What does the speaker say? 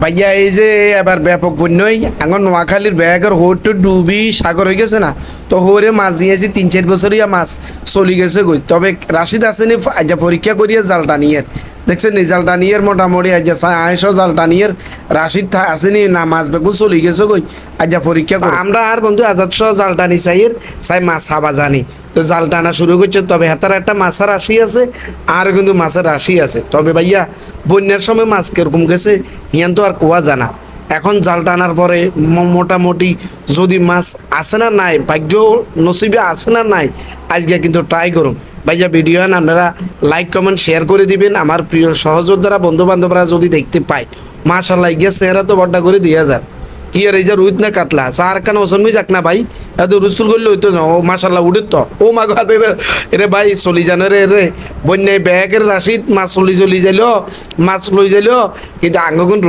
ভাইয়া এই যে এবার ব্যাপক বন্যই এখন নোয়াখালীর ব্যাগের হোট ডুবি সাগর হয়ে গেছে না, তো হোরে মাছ দিয়েছি 3-4 বছরই মাছ চলে গেছে গই। তবে রাশিদ আসেনি আজ পরীক্ষা করিয়ে জালটা নিয়ে দেখছেন নি, জালটা নিয়ে মোটামুটি আজ 600 জালটা নিয়ে রাশিদ আসেনি না, মাছ বেগু চলে গেছে গই আজ পরীক্ষা করে। আমরা আর বন্ধু আজাদ সহ জালটা নি চাই মাছ হাবা জানি, তো জাল টানা শুরু করছে। তবে হাতার একটা মাছের রাশি আছে, আর কিন্তু মাছের রাশি আছে। তবে ভাইয়া বন্যার সময় মাছ কিরকম গেছে হিয়ান তো আর কোয়া জানা। এখন জাল টানার পরে মোটামুটি যদি মাছ আছে না নাই, ভাগ্য নসিবে আছে না নাই, আজকে কিন্তু ট্রাই করুন ভাইয়া। ভিডিও আপনারা লাইক কমেন্ট শেয়ার করে দিবেন। আমার প্রিয় সহযোদ্ধারা বন্ধু বান্ধবরা যদি দেখতে পায়, মাশাল্লাহ গিয়ে চেহারা তো বড্ডা করে 2000 কি আর এই যে রুইত না কাতলা সার কান ওসনমি যাক না ভাই, এত রুস্তুল করলে হইতো না। ও মাশাল্লাহ উঠে তো ও মাগো হাতে এরে ভাই চলি জানো রে রে বন্যায় ব্যাগের রাশিদ মাছ চলি যাইল, মাছ লই যাইল, কিন্তু আঙ্গগুন